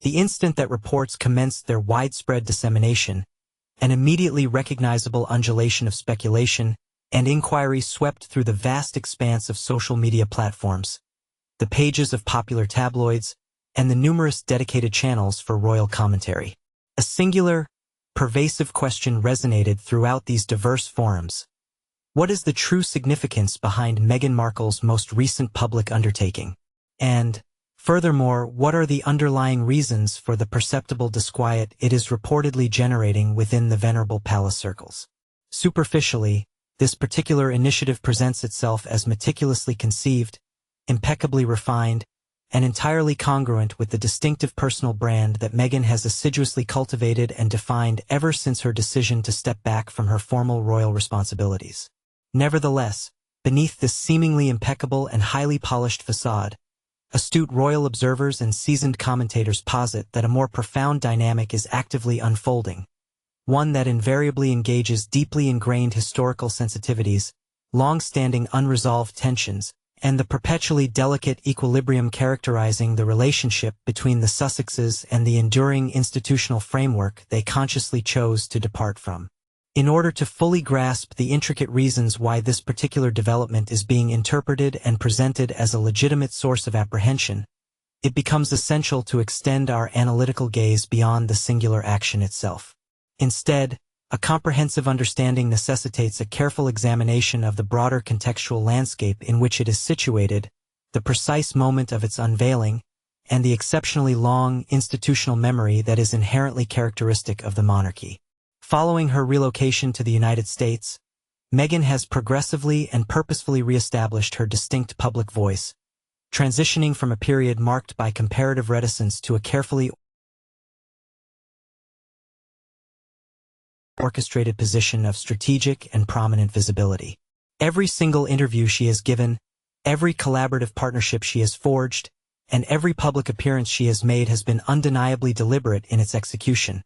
The instant that reports commenced their widespread dissemination, an immediately recognizable undulation of speculation and inquiry swept through the vast expanse of social media platforms, the pages of popular tabloids, and the numerous dedicated channels for royal commentary. A singular, pervasive question resonated throughout these diverse forums. What is the true significance behind Meghan Markle's most recent public undertaking? And, furthermore, what are the underlying reasons for the perceptible disquiet it is reportedly generating within the venerable palace circles? Superficially, this particular initiative presents itself as meticulously conceived, impeccably refined, and entirely congruent with the distinctive personal brand that Meghan has assiduously cultivated and defined ever since her decision to step back from her formal royal responsibilities. Nevertheless, beneath this seemingly impeccable and highly polished facade, astute royal observers and seasoned commentators posit that a more profound dynamic is actively unfolding, one that invariably engages deeply ingrained historical sensitivities, long-standing unresolved tensions, and the perpetually delicate equilibrium characterizing the relationship between the Sussexes and the enduring institutional framework they consciously chose to depart from. In order to fully grasp the intricate reasons why this particular development is being interpreted and presented as a legitimate source of apprehension, it becomes essential to extend our analytical gaze beyond the singular action itself. Instead, a comprehensive understanding necessitates a careful examination of the broader contextual landscape in which it is situated, the precise moment of its unveiling, and the exceptionally long institutional memory that is inherently characteristic of the monarchy. Following her relocation to the United States, Meghan has progressively and purposefully reestablished her distinct public voice, transitioning from a period marked by comparative reticence to a carefully orchestrated position of strategic and prominent visibility. Every single interview she has given, every collaborative partnership she has forged, and every public appearance she has made has been undeniably deliberate in its execution,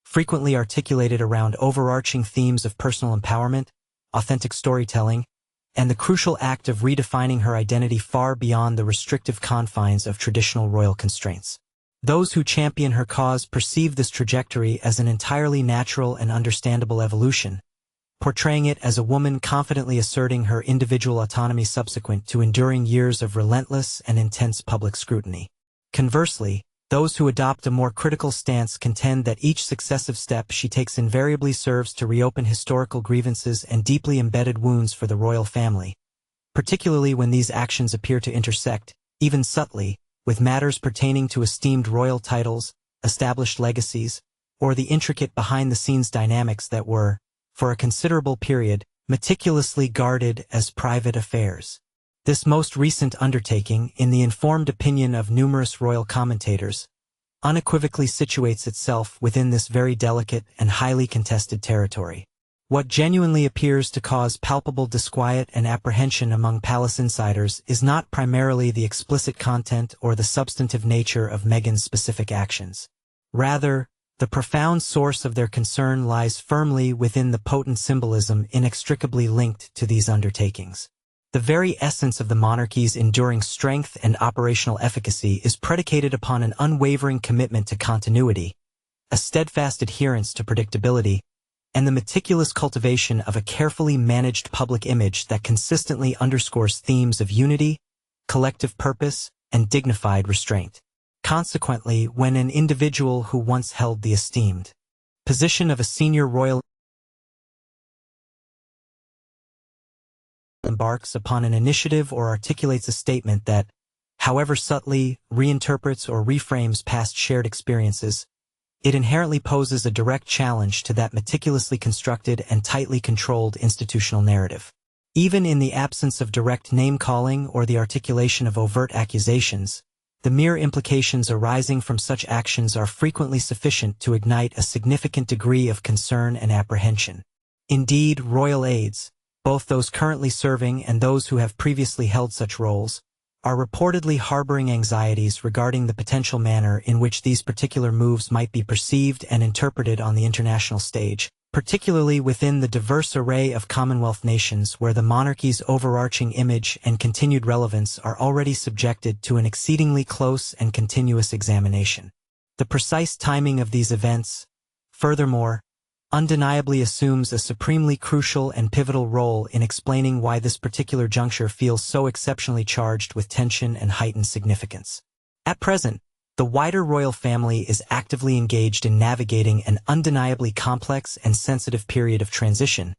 frequently articulated around overarching themes of personal empowerment, authentic storytelling, and the crucial act of redefining her identity far beyond the restrictive confines of traditional royal constraints. Those who champion her cause perceive this trajectory as an entirely natural and understandable evolution, portraying it as a woman confidently asserting her individual autonomy subsequent to enduring years of relentless and intense public scrutiny. Conversely, those who adopt a more critical stance contend that each successive step she takes invariably serves to reopen historical grievances and deeply embedded wounds for the royal family, particularly when these actions appear to intersect, even subtly, with matters pertaining to esteemed royal titles, established legacies, or the intricate behind-the-scenes dynamics that were, for a considerable period, meticulously guarded as private affairs. This most recent undertaking, in the informed opinion of numerous royal commentators, unequivocally situates itself within this very delicate and highly contested territory. What genuinely appears to cause palpable disquiet and apprehension among palace insiders is not primarily the explicit content or the substantive nature of Meghan's specific actions. Rather, the profound source of their concern lies firmly within the potent symbolism inextricably linked to these undertakings. The very essence of the monarchy's enduring strength and operational efficacy is predicated upon an unwavering commitment to continuity, a steadfast adherence to predictability, and the meticulous cultivation of a carefully managed public image that consistently underscores themes of unity, collective purpose, and dignified restraint. Consequently, when an individual who once held the esteemed position of a senior royal embarks upon an initiative or articulates a statement that, however subtly, reinterprets or reframes past shared experiences, it inherently poses a direct challenge to that meticulously constructed and tightly controlled institutional narrative. Even in the absence of direct name-calling or the articulation of overt accusations, the mere implications arising from such actions are frequently sufficient to ignite a significant degree of concern and apprehension. Indeed, royal aides, both those currently serving and those who have previously held such roles, are reportedly harboring anxieties regarding the potential manner in which these particular moves might be perceived and interpreted on the international stage, particularly within the diverse array of Commonwealth nations where the monarchy's overarching image and continued relevance are already subjected to an exceedingly close and continuous examination. The precise timing of these events, furthermore, undeniably assumes a supremely crucial and pivotal role in explaining why this particular juncture feels so exceptionally charged with tension and heightened significance. At present, the wider royal family is actively engaged in navigating an undeniably complex and sensitive period of transition,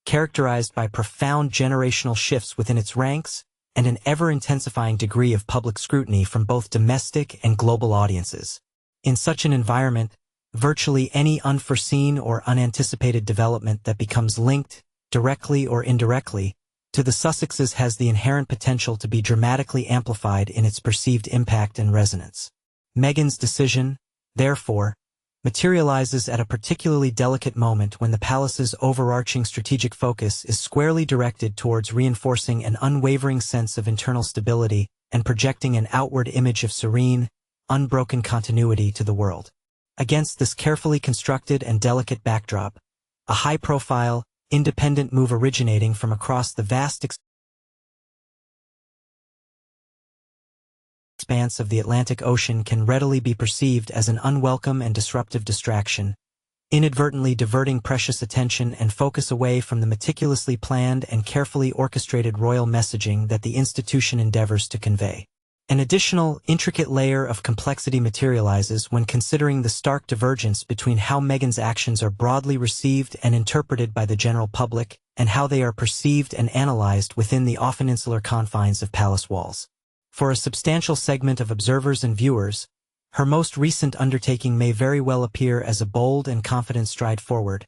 characterized by profound generational shifts within its ranks and an ever-intensifying degree of public scrutiny from both domestic and global audiences. In such an environment, virtually any unforeseen or unanticipated development that becomes linked, directly or indirectly, to the Sussexes has the inherent potential to be dramatically amplified in its perceived impact and resonance. Meghan's decision, therefore, materializes at a particularly delicate moment when the palace's overarching strategic focus is squarely directed towards reinforcing an unwavering sense of internal stability and projecting an outward image of serene, unbroken continuity to the world. Against this carefully constructed and delicate backdrop, a high-profile, independent move originating from across the vast expanse of the Atlantic Ocean can readily be perceived as an unwelcome and disruptive distraction, inadvertently diverting precious attention and focus away from the meticulously planned and carefully orchestrated royal messaging that the institution endeavors to convey. An additional, intricate layer of complexity materializes when considering the stark divergence between how Meghan's actions are broadly received and interpreted by the general public, and how they are perceived and analyzed within the often insular confines of palace walls. For a substantial segment of observers and viewers, her most recent undertaking may very well appear as a bold and confident stride forward,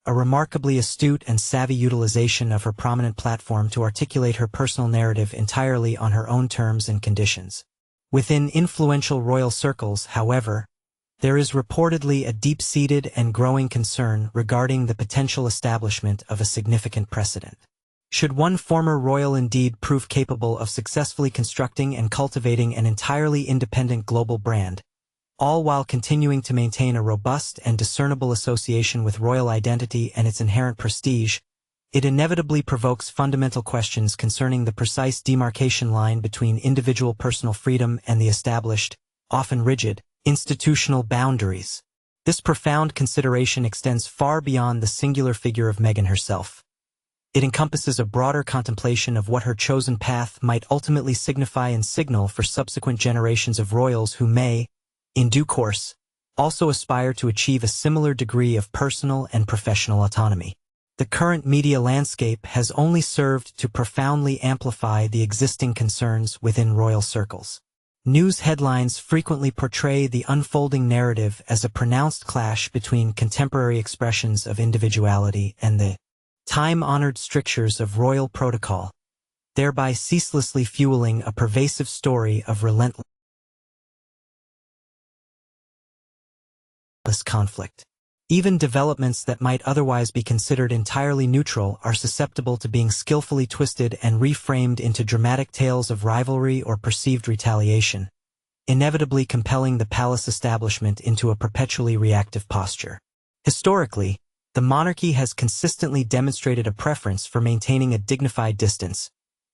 a remarkably astute and savvy utilization of her prominent platform to articulate her personal narrative entirely on her own terms and conditions. Within influential royal circles, however, there is reportedly a deep-seated and growing concern regarding the potential establishment of a significant precedent. Should one former royal indeed prove capable of successfully constructing and cultivating an entirely independent global brand, all while continuing to maintain a robust and discernible association with royal identity and its inherent prestige, it inevitably provokes fundamental questions concerning the precise demarcation line between individual personal freedom and the established, often rigid, institutional boundaries. This profound consideration extends far beyond the singular figure of Meghan herself. It encompasses a broader contemplation of what her chosen path might ultimately signify and signal for subsequent generations of royals who may, in due course, also aspire to achieve a similar degree of personal and professional autonomy. The current media landscape has only served to profoundly amplify the existing concerns within royal circles. News headlines frequently portray the unfolding narrative as a pronounced clash between contemporary expressions of individuality and the time-honored strictures of royal protocol, thereby ceaselessly fueling a pervasive story of relentless conflict. Even developments that might otherwise be considered entirely neutral are susceptible to being skillfully twisted and reframed into dramatic tales of rivalry or perceived retaliation, inevitably compelling the palace establishment into a perpetually reactive posture. Historically, the monarchy has consistently demonstrated a preference for maintaining a dignified distance,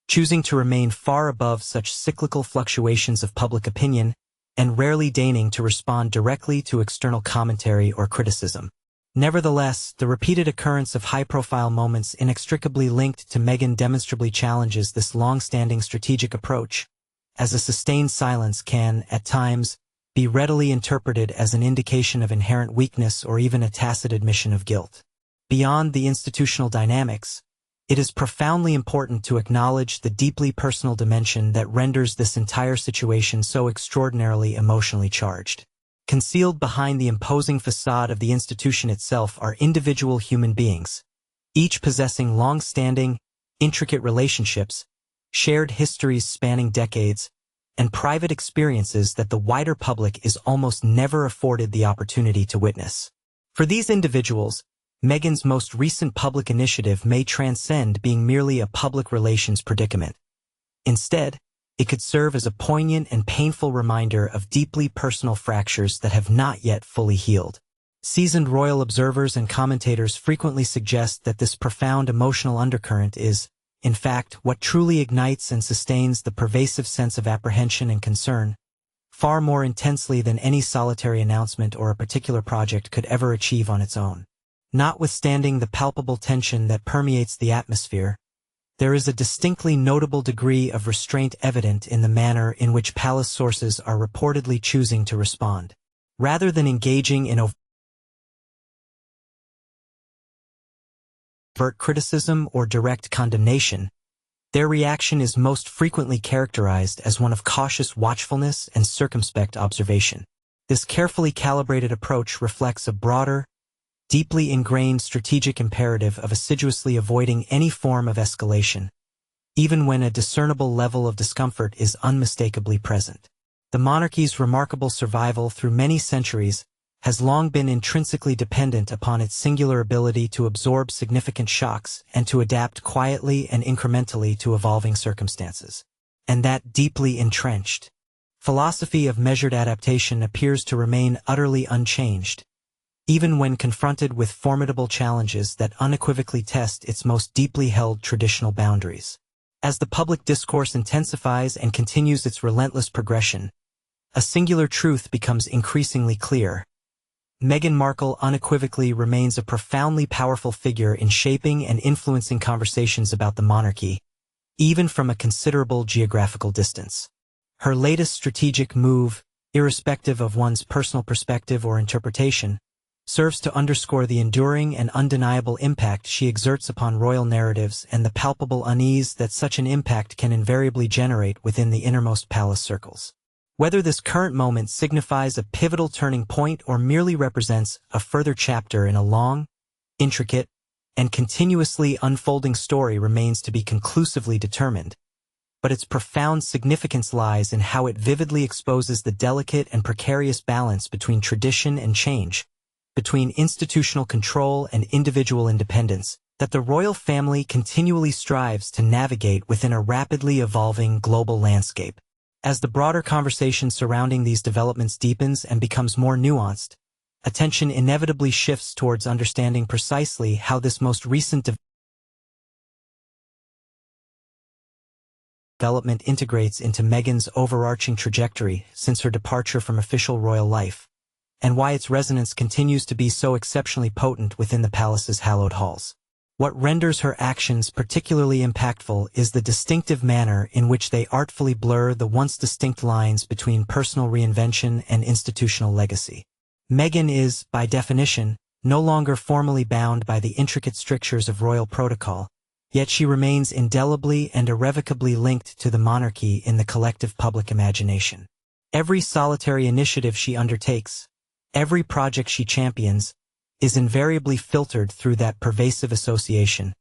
choosing to remain far above such cyclical fluctuations of public opinion and rarely deigning to respond directly to external commentary or criticism. Nevertheless, the repeated occurrence of high-profile moments inextricably linked to Meghan demonstrably challenges this long-standing strategic approach, as a sustained silence can, at times, be readily interpreted as an indication of inherent weakness or even a tacit admission of guilt. Beyond the institutional dynamics, it is profoundly important to acknowledge the deeply personal dimension that renders this entire situation so extraordinarily emotionally charged. Concealed behind the imposing facade of the institution itself are individual human beings, each possessing long-standing, intricate relationships, shared histories spanning decades, and private experiences that the wider public is almost never afforded the opportunity to witness. For these individuals, Meghan's most recent public initiative may transcend being merely a public relations predicament. Instead, it could serve as a poignant and painful reminder of deeply personal fractures that have not yet fully healed. Seasoned royal observers and commentators frequently suggest that this profound emotional undercurrent is, in fact, what truly ignites and sustains the pervasive sense of apprehension and concern far more intensely than any solitary announcement or a particular project could ever achieve on its own. Notwithstanding the palpable tension that permeates the atmosphere, there is a distinctly notable degree of restraint evident in the manner in which palace sources are reportedly choosing to respond. Rather than engaging in overt criticism or direct condemnation, their reaction is most frequently characterized as one of cautious watchfulness and circumspect observation. This carefully calibrated approach reflects a broader, deeply ingrained strategic imperative of assiduously avoiding any form of escalation, even when a discernible level of discomfort is unmistakably present. The monarchy's remarkable survival through many centuries has long been intrinsically dependent upon its singular ability to absorb significant shocks and to adapt quietly and incrementally to evolving circumstances. And that deeply entrenched philosophy of measured adaptation appears to remain utterly unchanged, even when confronted with formidable challenges that unequivocally test its most deeply held traditional boundaries. As the public discourse intensifies and continues its relentless progression, a singular truth becomes increasingly clear. Meghan Markle unequivocally remains a profoundly powerful figure in shaping and influencing conversations about the monarchy, even from a considerable geographical distance. Her latest strategic move, irrespective of one's personal perspective or interpretation, serves to underscore the enduring and undeniable impact she exerts upon royal narratives and the palpable unease that such an impact can invariably generate within the innermost palace circles. Whether this current moment signifies a pivotal turning point or merely represents a further chapter in a long, intricate, and continuously unfolding story remains to be conclusively determined, but its profound significance lies in how it vividly exposes the delicate and precarious balance between tradition and change, between institutional control and individual independence, that the royal family continually strives to navigate within a rapidly evolving global landscape. As the broader conversation surrounding these developments deepens and becomes more nuanced, attention inevitably shifts towards understanding precisely how this most recent development integrates into Meghan's overarching trajectory since her departure from official royal life, and why its resonance continues to be so exceptionally potent within the palace's hallowed halls. What renders her actions particularly impactful is the distinctive manner in which they artfully blur the once distinct lines between personal reinvention and institutional legacy. Meghan is, by definition, no longer formally bound by the intricate strictures of royal protocol, yet she remains indelibly and irrevocably linked to the monarchy in the collective public imagination. Every solitary initiative she undertakes, every project she champions, is invariably filtered through that pervasive association,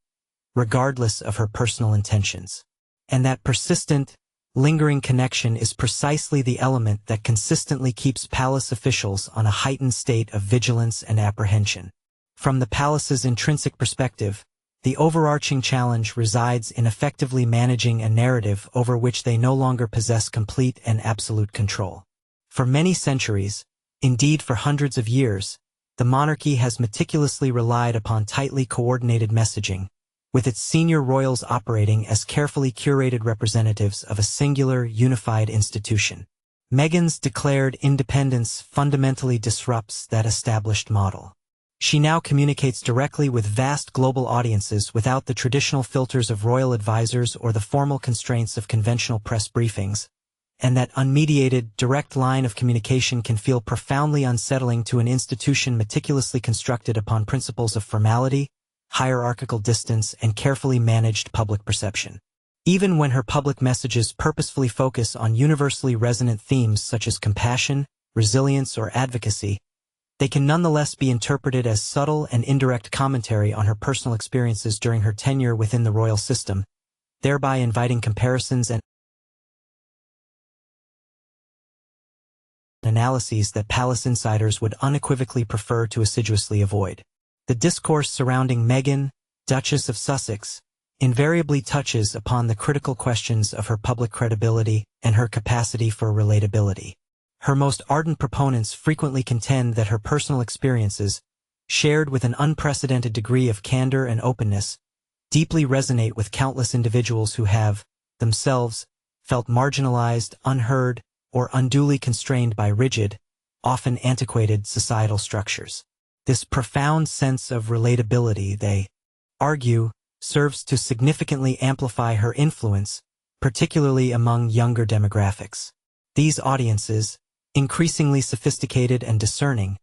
regardless of her personal intentions. And that persistent, lingering connection is precisely the element that consistently keeps palace officials on a heightened state of vigilance and apprehension. From the palace's intrinsic perspective, the overarching challenge resides in effectively managing a narrative over which they no longer possess complete and absolute control. For many centuries, indeed for hundreds of years, the monarchy has meticulously relied upon tightly coordinated messaging, with its senior royals operating as carefully curated representatives of a singular, unified institution. Meghan's declared independence fundamentally disrupts that established model. She now communicates directly with vast global audiences without the traditional filters of royal advisors or the formal constraints of conventional press briefings, and that unmediated, direct line of communication can feel profoundly unsettling to an institution meticulously constructed upon principles of formality, hierarchical distance, and carefully managed public perception. Even when her public messages purposefully focus on universally resonant themes such as compassion, resilience, or advocacy, they can nonetheless be interpreted as subtle and indirect commentary on her personal experiences during her tenure within the royal system, thereby inviting comparisons and analyses that palace insiders would unequivocally prefer to assiduously avoid. The discourse surrounding Meghan, Duchess of Sussex, invariably touches upon the critical questions of her public credibility and her capacity for relatability. Her most ardent proponents frequently contend that her personal experiences, shared with an unprecedented degree of candor and openness, deeply resonate with countless individuals who have, themselves, felt marginalized, unheard, or unduly constrained by rigid, often antiquated societal structures. This profound sense of relatability, they argue, serves to significantly amplify her influence, particularly among younger demographics. These audiences, increasingly sophisticated and discerning,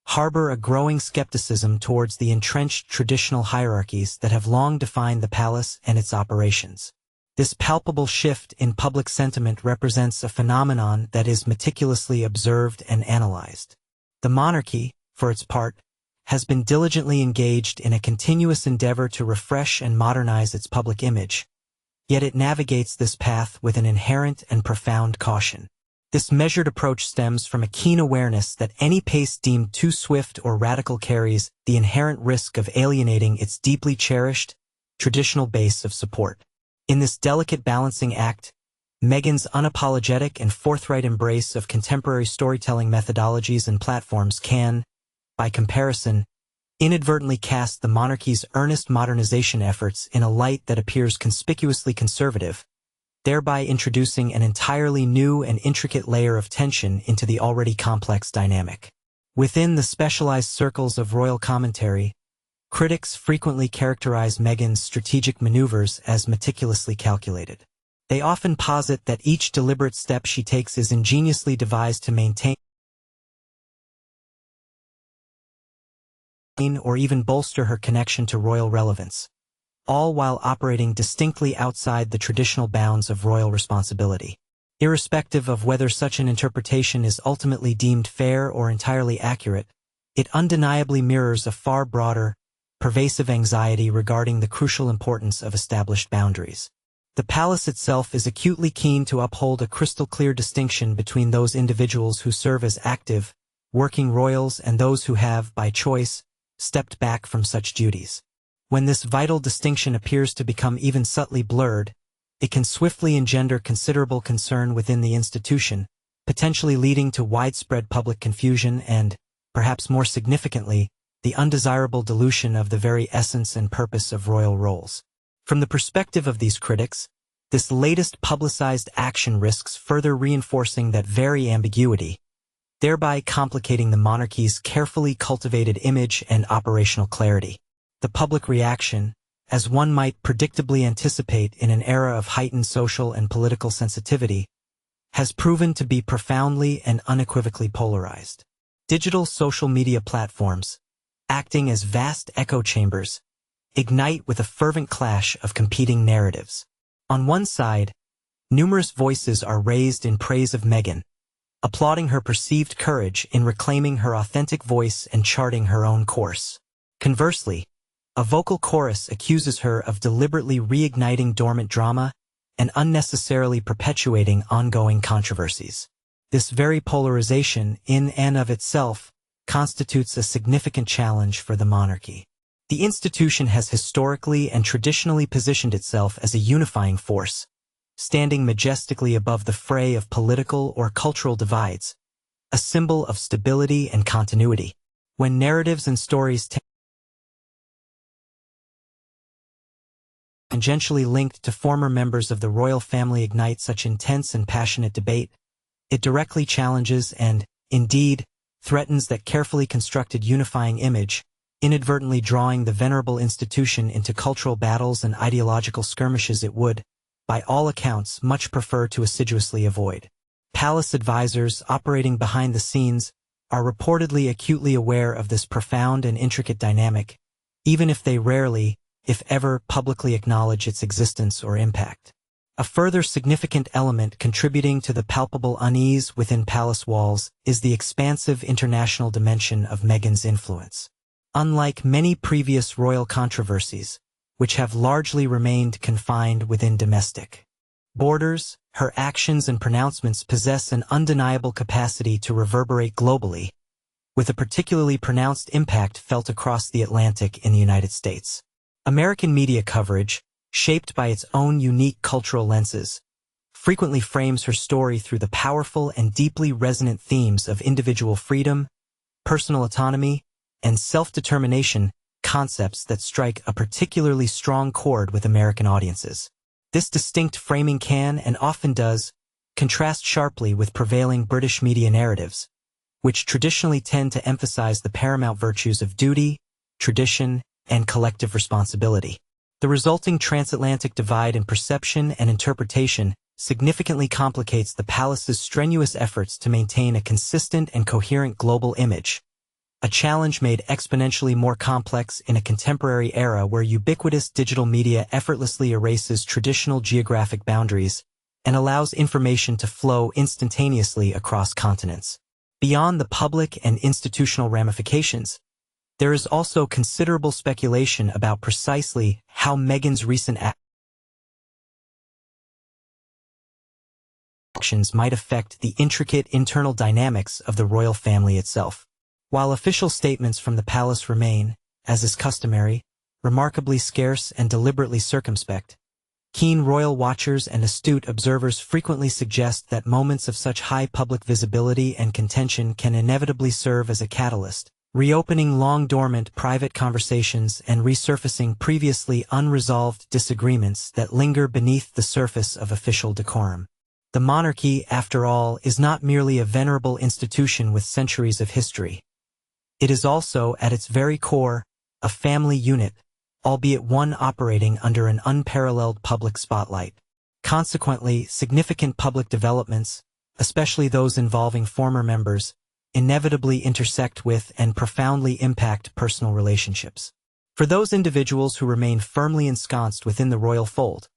harbor a growing skepticism towards the entrenched traditional hierarchies that have long defined the palace and its operations. This palpable shift in public sentiment represents a phenomenon that is meticulously observed and analyzed. The monarchy, for its part, has been diligently engaged in a continuous endeavor to refresh and modernize its public image, yet it navigates this path with an inherent and profound caution. This measured approach stems from a keen awareness that any pace deemed too swift or radical carries the inherent risk of alienating its deeply cherished, traditional base of support. In this delicate balancing act, Meghan's unapologetic and forthright embrace of contemporary storytelling methodologies and platforms can, by comparison, inadvertently cast the monarchy's earnest modernization efforts in a light that appears conspicuously conservative, thereby introducing an entirely new and intricate layer of tension into the already complex dynamic. Within the specialized circles of royal commentary, critics frequently characterize Meghan's strategic maneuvers as meticulously calculated. They often posit that each deliberate step she takes is ingeniously devised to maintain or even bolster her connection to royal relevance, all while operating distinctly outside the traditional bounds of royal responsibility. Irrespective of whether such an interpretation is ultimately deemed fair or entirely accurate, it undeniably mirrors a far broader, pervasive anxiety regarding the crucial importance of established boundaries. The palace itself is acutely keen to uphold a crystal-clear distinction between those individuals who serve as active, working royals and those who have, by choice, stepped back from such duties. When this vital distinction appears to become even subtly blurred, it can swiftly engender considerable concern within the institution, potentially leading to widespread public confusion and, perhaps more significantly, the undesirable dilution of the very essence and purpose of royal roles. From the perspective of these critics, this latest publicized action risks further reinforcing that very ambiguity, thereby complicating the monarchy's carefully cultivated image and operational clarity. The public reaction, as one might predictably anticipate in an era of heightened social and political sensitivity, has proven to be profoundly and unequivocally polarized. Digital social media platforms, acting as vast echo chambers, ignite with a fervent clash of competing narratives. On one side, numerous voices are raised in praise of Meghan, applauding her perceived courage in reclaiming her authentic voice and charting her own course. Conversely, a vocal chorus accuses her of deliberately reigniting dormant drama and unnecessarily perpetuating ongoing controversies. This very polarization, in and of itself, constitutes a significant challenge for the monarchy. The institution has historically and traditionally positioned itself as a unifying force, standing majestically above the fray of political or cultural divides, a symbol of stability and continuity. When narratives and stories tangentially linked to former members of the royal family ignite such intense and passionate debate, it directly challenges and, indeed, threatens that carefully constructed unifying image, inadvertently drawing the venerable institution into cultural battles and ideological skirmishes it would, by all accounts, much prefer to assiduously avoid. Palace advisors operating behind the scenes are reportedly acutely aware of this profound and intricate dynamic, even if they rarely, if ever, publicly acknowledge its existence or impact. A further significant element contributing to the palpable unease within palace walls is the expansive international dimension of Meghan's influence. Unlike many previous royal controversies, which have largely remained confined within domestic borders, her actions and pronouncements possess an undeniable capacity to reverberate globally, with a particularly pronounced impact felt across the Atlantic in the United States. American media coverage, shaped by its own unique cultural lenses, frequently frames her story through the powerful and deeply resonant themes of individual freedom, personal autonomy, and self-determination, concepts that strike a particularly strong chord with American audiences. This distinct framing can, and often does, contrast sharply with prevailing British media narratives, which traditionally tend to emphasize the paramount virtues of duty, tradition, and collective responsibility. The resulting transatlantic divide in perception and interpretation significantly complicates the palace's strenuous efforts to maintain a consistent and coherent global image, a challenge made exponentially more complex in a contemporary era where ubiquitous digital media effortlessly erases traditional geographic boundaries and allows information to flow instantaneously across continents. Beyond the public and institutional ramifications, there is also considerable speculation about precisely how Meghan's recent actions might affect the intricate internal dynamics of the royal family itself. While official statements from the palace remain, as is customary, remarkably scarce and deliberately circumspect, keen royal watchers and astute observers frequently suggest that moments of such high public visibility and contention can inevitably serve as a catalyst, reopening long-dormant private conversations and resurfacing previously unresolved disagreements that linger beneath the surface of official decorum. The monarchy, after all, is not merely a venerable institution with centuries of history. It is also, at its very core, a family unit, albeit one operating under an unparalleled public spotlight. Consequently, significant public developments, especially those involving former members, inevitably intersect with and profoundly impact personal relationships. For those individuals who remain firmly ensconced within the royal fold,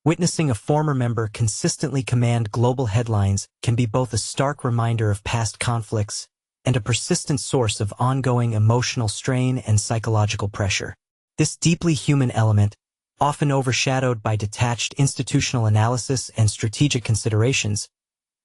witnessing a former member consistently command global headlines can be both a stark reminder of past conflicts and a persistent source of ongoing emotional strain and psychological pressure. This deeply human element, often overshadowed by detached institutional analysis and strategic considerations,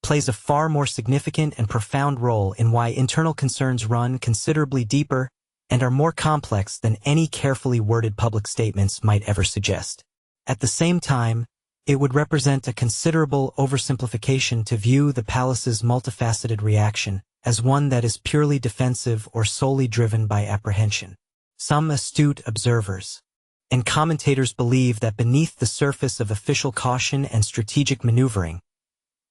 plays a far more significant and profound role in why internal concerns run considerably deeper and are more complex than any carefully worded public statements might ever suggest. At the same time, it would represent a considerable oversimplification to view the palace's multifaceted reaction as one that is purely defensive or solely driven by apprehension. Some astute observers and commentators believe that beneath the surface of official caution and strategic maneuvering,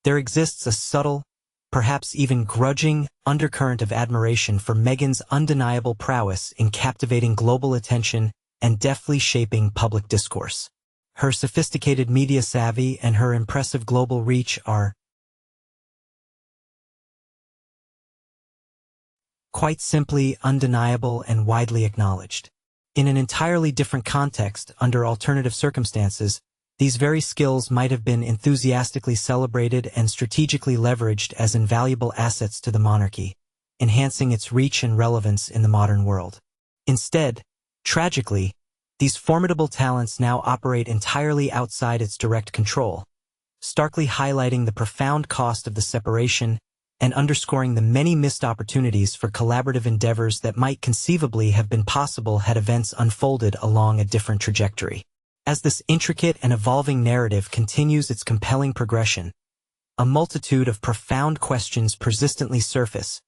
there exists a subtle, perhaps even grudging, undercurrent of admiration for Meghan's undeniable prowess in captivating global attention and deftly shaping public discourse. Her sophisticated media savvy and her impressive global reach are quite simply undeniable and widely acknowledged. In an entirely different context, under alternative circumstances, these very skills might have been enthusiastically celebrated and strategically leveraged as invaluable assets to the monarchy, enhancing its reach and relevance in the modern world. Instead, tragically, these formidable talents now operate entirely outside its direct control, starkly highlighting the profound cost of the separation and underscoring the many missed opportunities for collaborative endeavors that might conceivably have been possible had events unfolded along a different trajectory. As this intricate and evolving narrative continues its compelling progression, a multitude of profound questions persistently surface,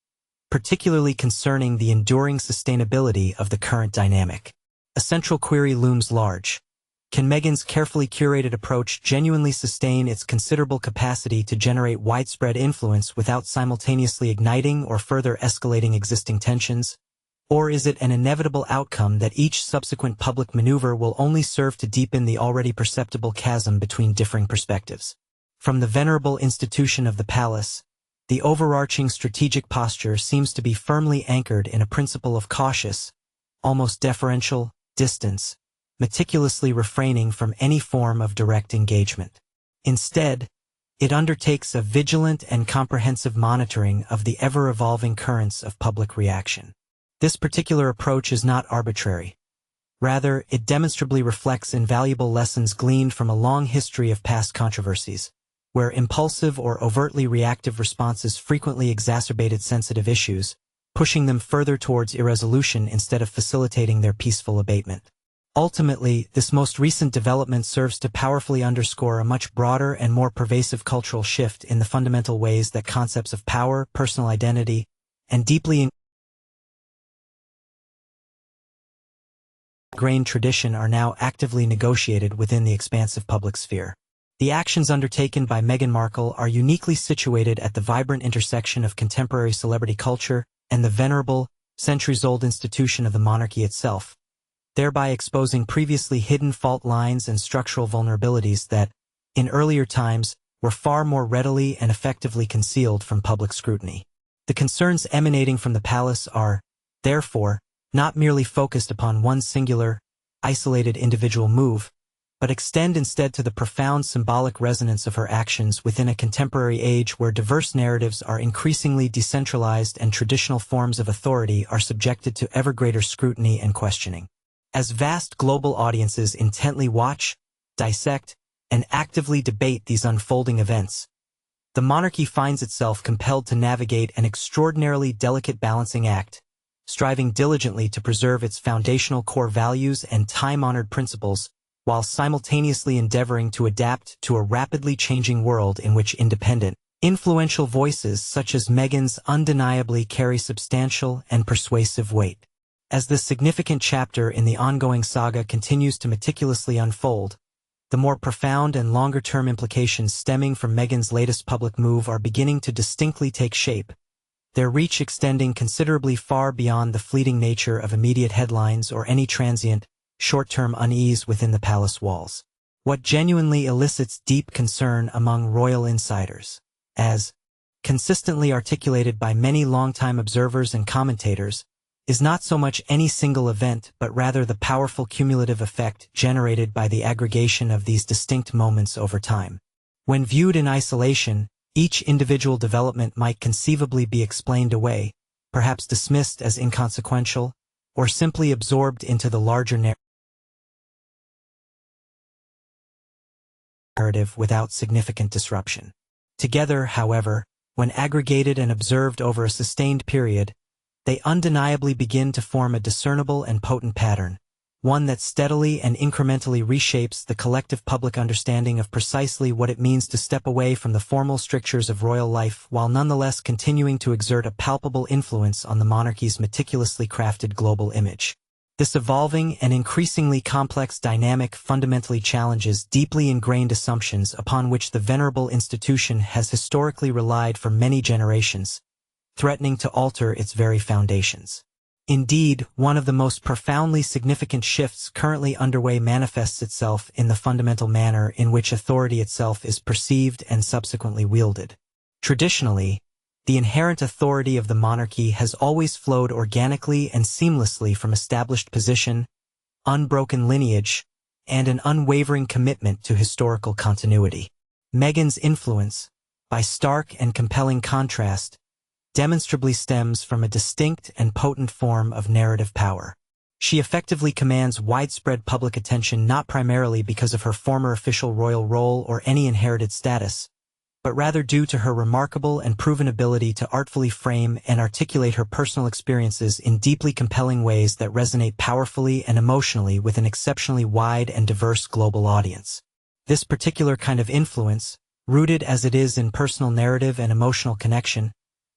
particularly concerning the enduring sustainability of the current dynamic. A central query looms large. Can Meghan's carefully curated approach genuinely sustain its considerable capacity to generate widespread influence without simultaneously igniting or further escalating existing tensions? Or is it an inevitable outcome that each subsequent public maneuver will only serve to deepen the already perceptible chasm between differing perspectives? From the venerable institution of the palace, the overarching strategic posture seems to be firmly anchored in a principle of cautious, almost deferential, distance, meticulously refraining from any form of direct engagement. Instead, it undertakes a vigilant and comprehensive monitoring of the ever-evolving currents of public reaction. This particular approach is not arbitrary. Rather, it demonstrably reflects invaluable lessons gleaned from a long history of past controversies, where impulsive or overtly reactive responses frequently exacerbated sensitive issues, pushing them further towards irresolution instead of facilitating their peaceful abatement. Ultimately, this most recent development serves to powerfully underscore a much broader and more pervasive cultural shift in the fundamental ways that concepts of power, personal identity, and deeply ingrained tradition are now actively negotiated within the expansive public sphere. The actions undertaken by Meghan Markle are uniquely situated at the vibrant intersection of contemporary celebrity culture and the venerable, centuries-old institution of the monarchy itself, thereby exposing previously hidden fault lines and structural vulnerabilities that, in earlier times, were far more readily and effectively concealed from public scrutiny. The concerns emanating from the palace are, therefore, not merely focused upon one singular, isolated individual move, but extend instead to the profound symbolic resonance of her actions within a contemporary age where diverse narratives are increasingly decentralized and traditional forms of authority are subjected to ever greater scrutiny and questioning. As vast global audiences intently watch, dissect, and actively debate these unfolding events, the monarchy finds itself compelled to navigate an extraordinarily delicate balancing act, striving diligently to preserve its foundational core values and time-honored principles, while simultaneously endeavoring to adapt to a rapidly changing world in which independent, influential voices such as Meghan's undeniably carry substantial and persuasive weight. As this significant chapter in the ongoing saga continues to meticulously unfold, the more profound and longer-term implications stemming from Meghan's latest public move are beginning to distinctly take shape, their reach extending considerably far beyond the fleeting nature of immediate headlines or any transient, short-term unease within the palace walls. What genuinely elicits deep concern among royal insiders, as consistently articulated by many longtime observers and commentators, is not so much any single event but rather the powerful cumulative effect generated by the aggregation of these distinct moments over time. When viewed in isolation, each individual development might conceivably be explained away, perhaps dismissed as inconsequential, or simply absorbed into the larger narrative without significant disruption. Together, however, when aggregated and observed over a sustained period, they undeniably begin to form a discernible and potent pattern, one that steadily and incrementally reshapes the collective public understanding of precisely what it means to step away from the formal strictures of royal life while nonetheless continuing to exert a palpable influence on the monarchy's meticulously crafted global image. This evolving and increasingly complex dynamic fundamentally challenges deeply ingrained assumptions upon which the venerable institution has historically relied for many generations, threatening to alter its very foundations. Indeed, one of the most profoundly significant shifts currently underway manifests itself in the fundamental manner in which authority itself is perceived and subsequently wielded. Traditionally, the inherent authority of the monarchy has always flowed organically and seamlessly from established position, unbroken lineage, and an unwavering commitment to historical continuity. Meghan's influence, by stark and compelling contrast, demonstrably stems from a distinct and potent form of narrative power. She effectively commands widespread public attention not primarily because of her former official royal role or any inherited status, but rather due to her remarkable and proven ability to artfully frame and articulate her personal experiences in deeply compelling ways that resonate powerfully and emotionally with an exceptionally wide and diverse global audience. This particular kind of influence, rooted as it is in personal narrative and emotional connection,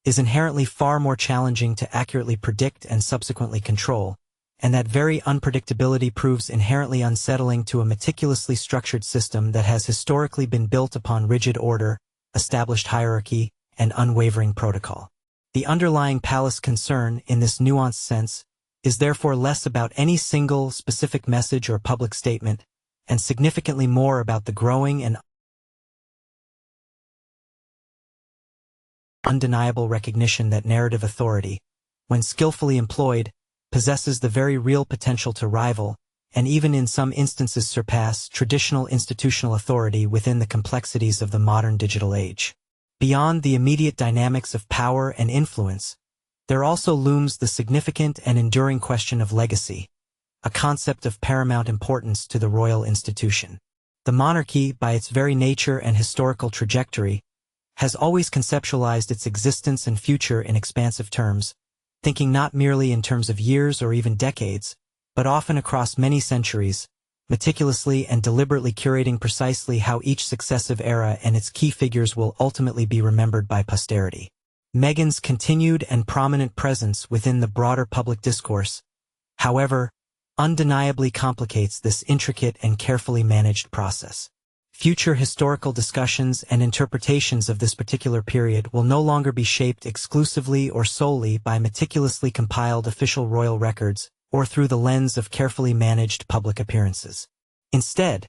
is inherently far more challenging to accurately predict and subsequently control, and that very unpredictability proves inherently unsettling to a meticulously structured system that has historically been built upon rigid order, established hierarchy, and unwavering protocol. The underlying palace concern, in this nuanced sense, is therefore less about any single specific message or public statement, and significantly more about the growing and undeniable recognition that narrative authority, when skillfully employed, possesses the very real potential to rival, and even in some instances surpass, traditional institutional authority within the complexities of the modern digital age. Beyond the immediate dynamics of power and influence, there also looms the significant and enduring question of legacy, a concept of paramount importance to the royal institution. The monarchy, by its very nature and historical trajectory, has always conceptualized its existence and future in expansive terms, thinking not merely in terms of years or even decades, but often across many centuries, meticulously and deliberately curating precisely how each successive era and its key figures will ultimately be remembered by posterity. Meghan's continued and prominent presence within the broader public discourse, however, undeniably complicates this intricate and carefully managed process. Future historical discussions and interpretations of this particular period will no longer be shaped exclusively or solely by meticulously compiled official royal records or through the lens of carefully managed public appearances. Instead,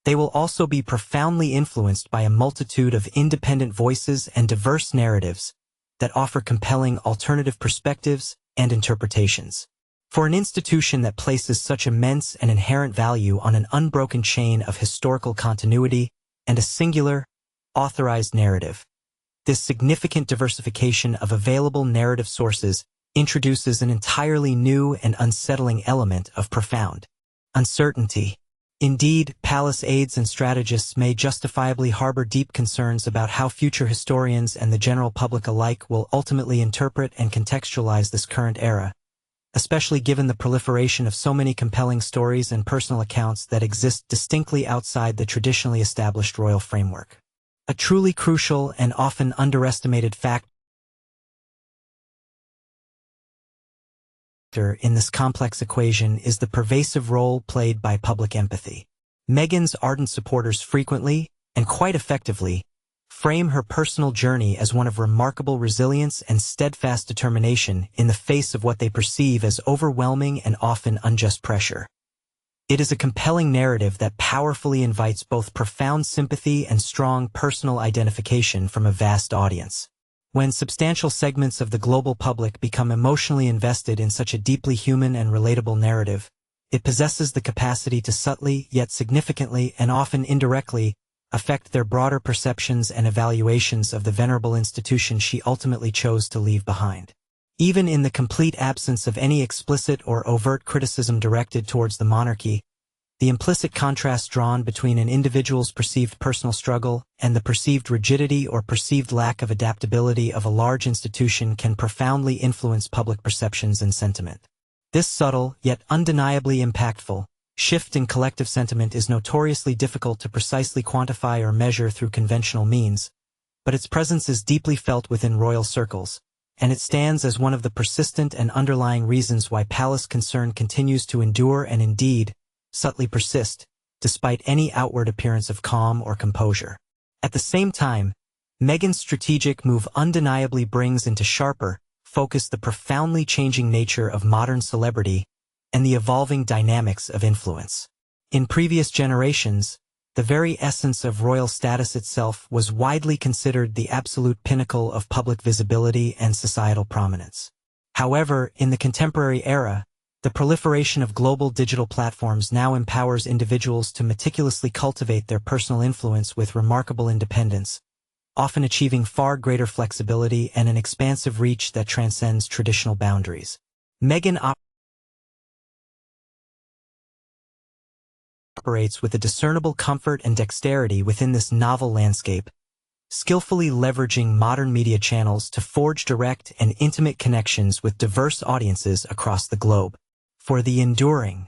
they will also be profoundly influenced by a multitude of independent voices and diverse narratives that offer compelling alternative perspectives and interpretations. For an institution that places such immense and inherent value on an unbroken chain of historical continuity and a singular, authorized narrative, this significant diversification of available narrative sources introduces an entirely new and unsettling element of profound uncertainty. Indeed, palace aides and strategists may justifiably harbor deep concerns about how future historians and the general public alike will ultimately interpret and contextualize this current era, especially given the proliferation of so many compelling stories and personal accounts that exist distinctly outside the traditionally established royal framework. A truly crucial and often underestimated factor in this complex equation is the pervasive role played by public empathy. Meghan's ardent supporters frequently, and quite effectively, frame her personal journey as one of remarkable resilience and steadfast determination in the face of what they perceive as overwhelming and often unjust pressure. It is a compelling narrative that powerfully invites both profound sympathy and strong personal identification from a vast audience. When substantial segments of the global public become emotionally invested in such a deeply human and relatable narrative, it possesses the capacity to subtly, yet significantly and often indirectly, affect their broader perceptions and evaluations of the venerable institution she ultimately chose to leave behind. Even in the complete absence of any explicit or overt criticism directed towards the monarchy, the implicit contrast drawn between an individual's perceived personal struggle and the perceived rigidity or perceived lack of adaptability of a large institution can profoundly influence public perceptions and sentiment. This subtle, yet undeniably impactful, shift in collective sentiment is notoriously difficult to precisely quantify or measure through conventional means, but its presence is deeply felt within royal circles, and it stands as one of the persistent and underlying reasons why palace concern continues to endure and indeed, subtly persist, despite any outward appearance of calm or composure. At the same time, Meghan's strategic move undeniably brings into sharper focus the profoundly changing nature of modern celebrity and the evolving dynamics of influence. In previous generations, the very essence of royal status itself was widely considered the absolute pinnacle of public visibility and societal prominence. However, in the contemporary era, the proliferation of global digital platforms now empowers individuals to meticulously cultivate their personal influence with remarkable independence, often achieving far greater flexibility and an expansive reach that transcends traditional boundaries. Meghan operates with a discernible comfort and dexterity within this novel landscape, skillfully leveraging modern media channels to forge direct and intimate connections with diverse audiences across the globe. For the enduring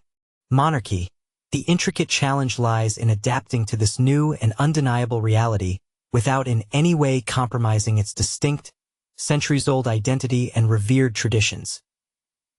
monarchy, the intricate challenge lies in adapting to this new and undeniable reality without in any way compromising its distinct, centuries-old identity and revered traditions.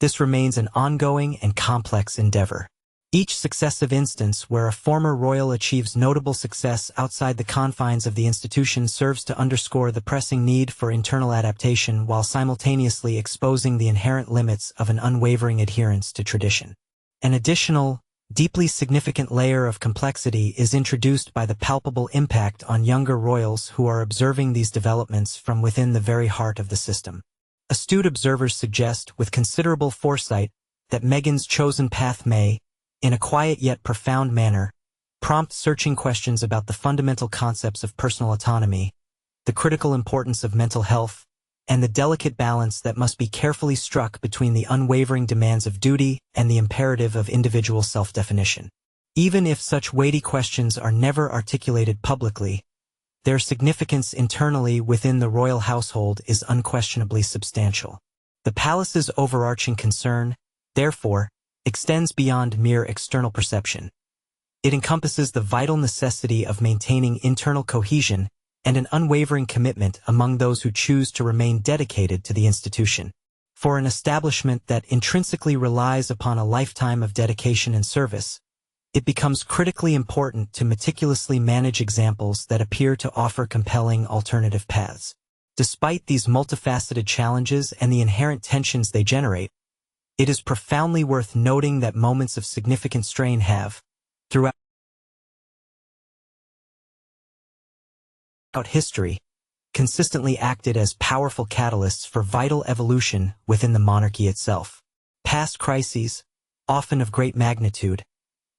This remains an ongoing and complex endeavor. Each successive instance where a former royal achieves notable success outside the confines of the institution serves to underscore the pressing need for internal adaptation while simultaneously exposing the inherent limits of an unwavering adherence to tradition. An additional, deeply significant layer of complexity is introduced by the palpable impact on younger royals who are observing these developments from within the very heart of the system. Astute observers suggest with considerable foresight that Meghan's chosen path may, in a quiet yet profound manner, prompt searching questions about the fundamental concepts of personal autonomy, the critical importance of mental health, and the delicate balance that must be carefully struck between the unwavering demands of duty and the imperative of individual self-definition. Even if such weighty questions are never articulated publicly, their significance internally within the royal household is unquestionably substantial. The palace's overarching concern, therefore, extends beyond mere external perception. It encompasses the vital necessity of maintaining internal cohesion and an unwavering commitment among those who choose to remain dedicated to the institution. For an establishment that intrinsically relies upon a lifetime of dedication and service, it becomes critically important to meticulously manage examples that appear to offer compelling alternative paths. Despite these multifaceted challenges and the inherent tensions they generate, it is profoundly worth noting that moments of significant strain have, throughout history, consistently acted as powerful catalysts for vital evolution within the monarchy itself. Past crises, often of great magnitude,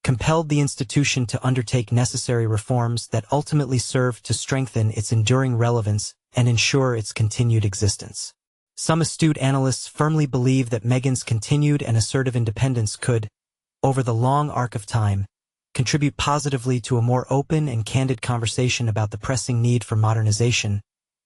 compelled the institution to undertake necessary reforms that ultimately served to strengthen its enduring relevance and ensure its continued existence. Some astute analysts firmly believe that Meghan's continued and assertive independence could, over the long arc of time, contribute positively to a more open and candid conversation about the pressing need for modernization,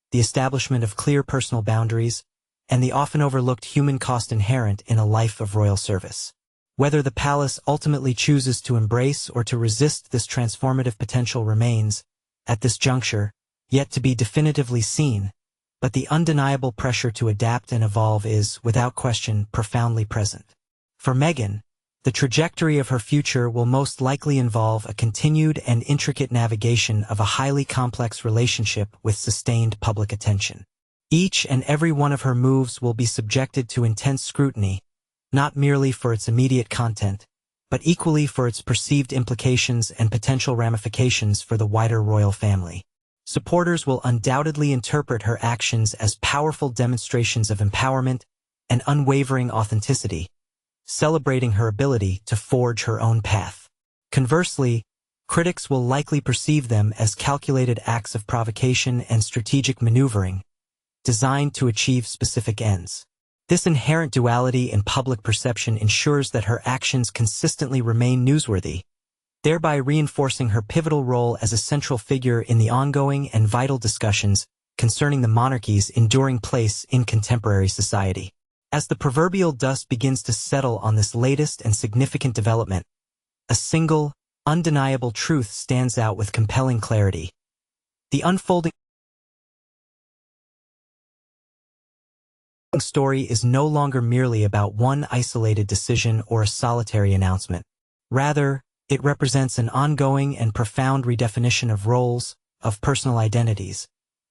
the establishment of clear personal boundaries, and the often overlooked human cost inherent in a life of royal service. Whether the palace ultimately chooses to embrace or to resist this transformative potential remains, at this juncture, yet to be definitively seen, but the undeniable pressure to adapt and evolve is, without question, profoundly present. For Meghan, the trajectory of her future will most likely involve a continued and intricate navigation of a highly complex relationship with sustained public attention. Each and every one of her moves will be subjected to intense scrutiny, not merely for its immediate content, but equally for its perceived implications and potential ramifications for the wider royal family. Supporters will undoubtedly interpret her actions as powerful demonstrations of empowerment and unwavering authenticity, celebrating her ability to forge her own path. Conversely, critics will likely perceive them as calculated acts of provocation and strategic maneuvering, designed to achieve specific ends. This inherent duality in public perception ensures that her actions consistently remain newsworthy, thereby reinforcing her pivotal role as a central figure in the ongoing and vital discussions concerning the monarchy's enduring place in contemporary society. As the proverbial dust begins to settle on this latest and significant development, a single, undeniable truth stands out with compelling clarity. The unfolding story is no longer merely about one isolated decision or a solitary announcement. Rather, it represents an ongoing and profound redefinition of roles, of personal identities,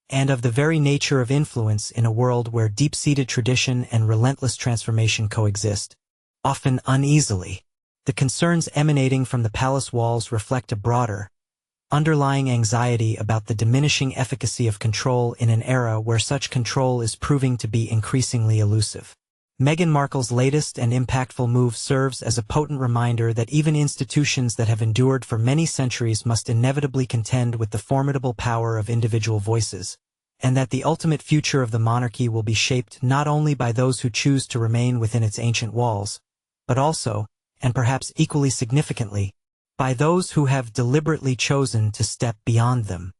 and of the very nature of influence in a world where deep-seated tradition and relentless transformation coexist, often uneasily. The concerns emanating from the palace walls reflect a broader, underlying anxiety about the diminishing efficacy of control in an era where such control is proving to be increasingly elusive. Meghan Markle's latest and impactful move serves as a potent reminder that even institutions that have endured for many centuries must inevitably contend with the formidable power of individual voices, and that the ultimate future of the monarchy will be shaped not only by those who choose to remain within its ancient walls, but also, and perhaps equally significantly, by those who have deliberately chosen to step beyond them.